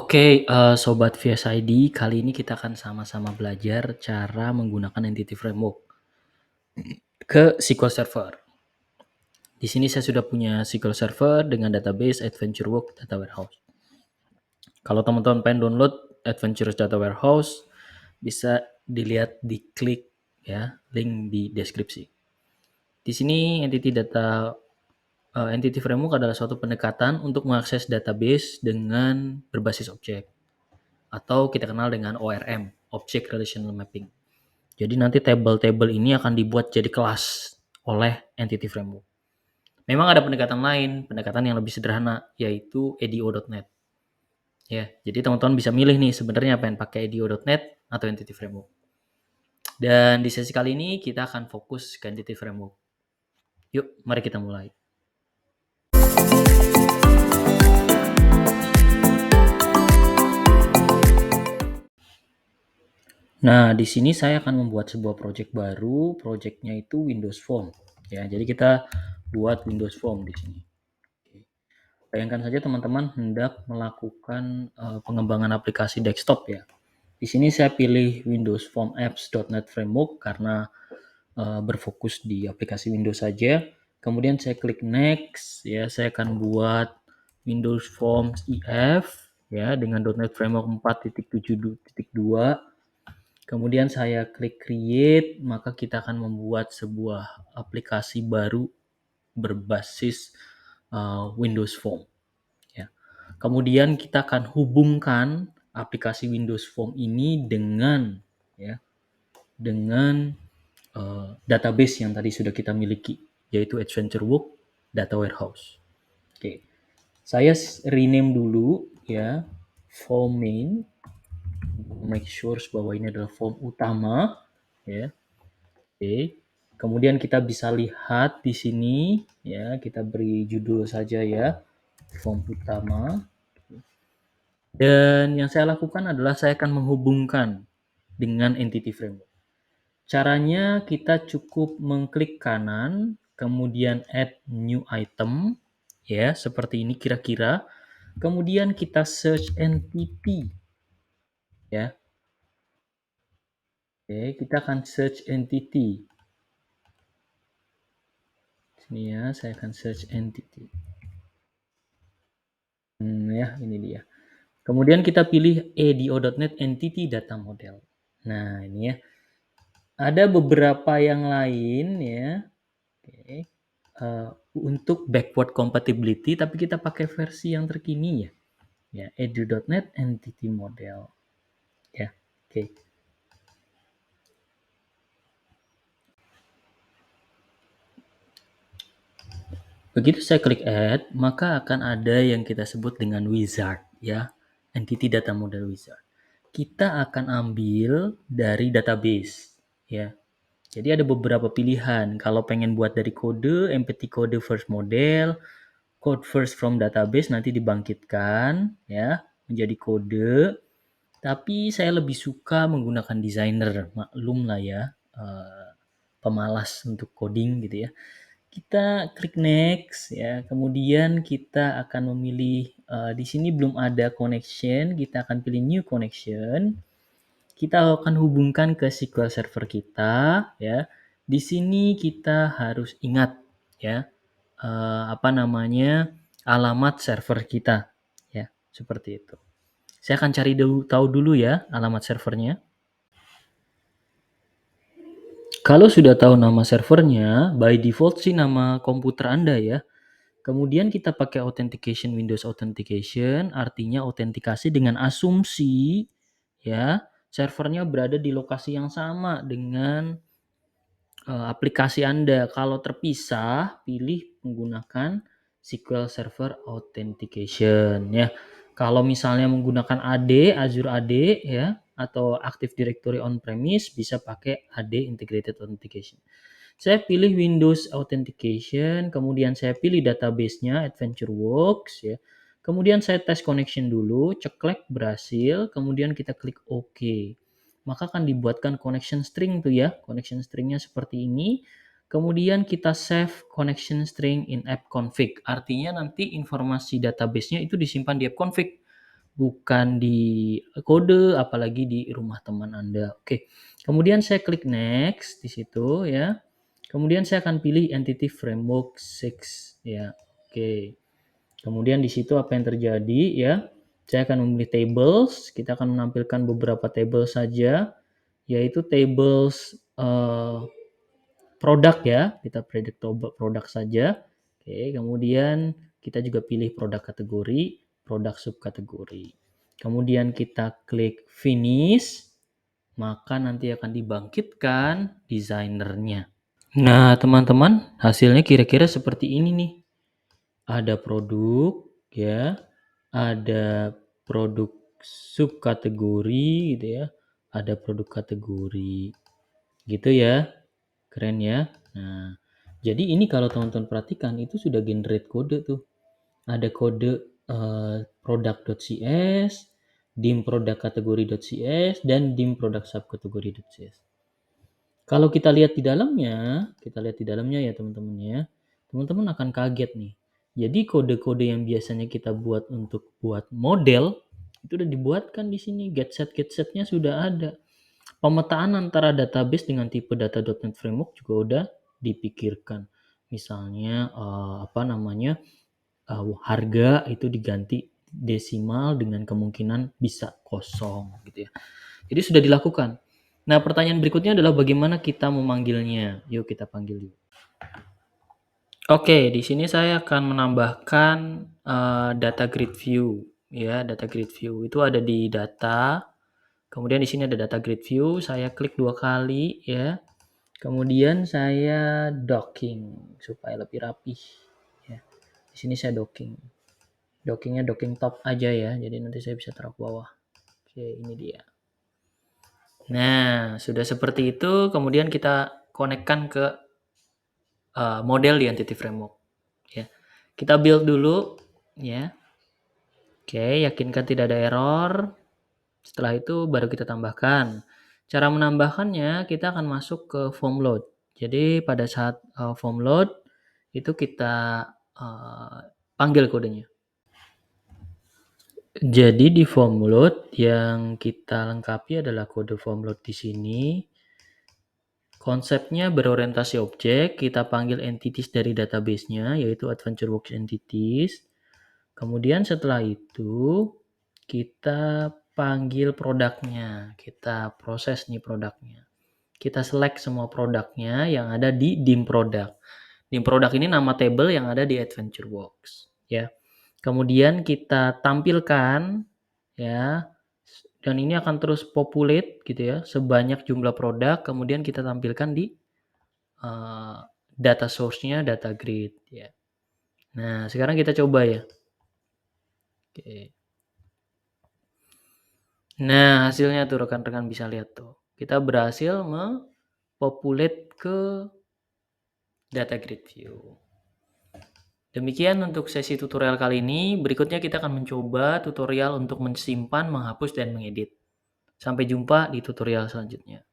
Oke, Sobat VS ID, kali ini kita akan sama-sama belajar cara menggunakan Entity Framework ke SQL Server. Di sini saya sudah punya SQL Server dengan database AdventureWorks Data Warehouse. Kalau teman-teman pengen download Adventures Data Warehouse, bisa dilihat di klik ya, link di deskripsi. Di sini Entity Framework adalah suatu pendekatan untuk mengakses database dengan berbasis objek, atau kita kenal dengan ORM, Object Relational Mapping. Jadi nanti table-table ini akan dibuat jadi kelas oleh Entity Framework. Memang ada pendekatan lain, pendekatan yang lebih sederhana, yaitu EDO.NET. Ya, jadi teman-teman bisa milih nih sebenarnya pengen pakai EDO.NET atau Entity Framework. Dan di sesi kali ini kita akan fokus ke Entity Framework. Yuk, mari kita mulai. Nah, di sini saya akan membuat sebuah project baru. Projectnya itu Windows Form. Ya, jadi kita buat Windows Form di sini. Bayangkan saja teman-teman hendak melakukan pengembangan aplikasi desktop ya. Di sini saya pilih Windows Form Apps.NET Framework karena berfokus di aplikasi Windows saja. Kemudian saya klik Next ya, saya akan buat Windows Forms EF ya dengan .NET Framework 4.7.2. Kemudian saya klik Create, maka kita akan membuat sebuah aplikasi baru berbasis Windows Form. Ya. Kemudian kita akan hubungkan aplikasi Windows Form ini dengan database yang tadi sudah kita miliki, yaitu AdventureWorks Data Warehouse. Oke, saya rename dulu ya, form main, make sure bahwa ini adalah form utama ya. Oke. Kemudian kita bisa lihat di sini ya, kita beri judul saja ya, form utama. Dan yang saya lakukan adalah saya akan menghubungkan dengan Entity Framework. Caranya kita cukup mengklik kanan, kemudian add new item, ya seperti ini kira-kira. Kemudian kita search entity, ya. Oke, kita akan search entity. Sini ya, saya akan search entity. Ya, ini dia. Kemudian kita pilih EDO.NET Entity Data Model. Nah, ini ya. Ada beberapa yang lain ya. Oke. Untuk backward compatibility, tapi kita pakai versi yang terkini ya. Ya, edu.net entity model. Ya, oke. Begitu saya klik add, maka akan ada yang kita sebut dengan wizard ya, entity data model wizard. Kita akan ambil dari database ya. Jadi ada beberapa pilihan. Kalau pengen buat dari kode, empty code first model, code first from database nanti dibangkitkan ya menjadi kode. Tapi saya lebih suka menggunakan designer, maklum lah ya, pemalas untuk coding gitu ya. Kita klik next ya, kemudian kita akan memilih di sini belum ada connection, kita akan pilih new connection. Kita akan hubungkan ke SQL Server kita ya. Di sini kita harus ingat ya alamat server kita ya, seperti itu. Saya akan cari tahu dulu ya alamat servernya. Kalau sudah tahu nama servernya, by default sih nama komputer Anda ya. Kemudian kita pakai authentication, Windows Authentication, artinya autentikasi dengan asumsi ya servernya berada di lokasi yang sama dengan aplikasi Anda. Kalau terpisah, pilih menggunakan SQL Server Authentication ya. Kalau misalnya menggunakan AD, Azure AD ya, atau Active Directory on-premise bisa pakai AD Integrated Authentication. Saya pilih Windows Authentication, kemudian saya pilih database-nya AdventureWorks ya. Kemudian saya tes connection dulu, ceklek berhasil, kemudian kita klik OK. Maka akan dibuatkan connection string tuh ya. Connection stringnya seperti ini. Kemudian kita save connection string in app config. Artinya nanti informasi database-nya itu disimpan di app config, bukan di kode, apalagi di rumah teman Anda. Oke, kemudian saya klik next di situ ya. Kemudian saya akan pilih Entity Framework 6 ya. Oke. Kemudian di situ apa yang terjadi ya? Saya akan memilih tables. Kita akan menampilkan beberapa table saja, yaitu tables produk ya. Kita predict produk saja. Oke, kemudian kita juga pilih produk kategori, produk subkategori. Kemudian kita klik finish, maka nanti akan dibangkitkan desainernya. Nah, teman-teman, hasilnya kira-kira seperti ini nih. Ada produk ya, ada produk subkategori gitu ya, ada produk kategori gitu ya. Keren ya. Nah, jadi ini kalau teman-teman perhatikan itu sudah generate kode tuh. Ada kode product.cs, dim product kategori.cs, dan dim product subkategori.cs. Kalau kita lihat di dalamnya ya teman-teman ya, teman-teman akan kaget nih. Jadi kode-kode yang biasanya kita buat untuk buat model itu udah dibuatkan di sini. Getset-getsetnya sudah ada. Pemetaan antara database dengan tipe data.NET Framework juga udah dipikirkan. Misalnya harga itu diganti desimal dengan kemungkinan bisa kosong gitu ya. Jadi sudah dilakukan. Nah, pertanyaan berikutnya adalah bagaimana kita memanggilnya. Yuk kita panggil yuk. Oke, di sini saya akan menambahkan data grid view ya. Data grid view itu ada di data. Kemudian di sini ada data grid view, saya klik 2 kali ya. Kemudian saya docking supaya lebih rapih ya. Di sini saya docking. Dockingnya docking top aja ya. Jadi nanti saya bisa taruh ke bawah. Oke, ini dia. Nah, sudah seperti itu, kemudian kita konekkan ke model di Entity Framework. Ya. Kita build dulu, ya. Oke, yakinkan tidak ada error. Setelah itu baru kita tambahkan. Cara menambahkannya, kita akan masuk ke form load. Jadi pada saat form load, itu kita panggil kodenya. Jadi di form load yang kita lengkapi adalah kode form load di sini. Konsepnya berorientasi objek, kita panggil entities dari database-nya, yaitu AdventureWorks Entities. Kemudian setelah itu, kita panggil produknya, kita proses nih produknya. Kita select semua produknya yang ada di dim product. Dim product ini nama table yang ada di AdventureWorks, ya. Kemudian kita tampilkan, ya, dan ini akan terus populate gitu ya, sebanyak jumlah produk, kemudian kita tampilkan di data source-nya data grid ya. Nah, sekarang kita coba ya. Oke. Nah, hasilnya tuh rekan-rekan bisa lihat tuh. Kita berhasil mempopulate ke data grid view. Demikian untuk sesi tutorial kali ini. Berikutnya kita akan mencoba tutorial untuk menyimpan, menghapus, dan mengedit. Sampai jumpa di tutorial selanjutnya.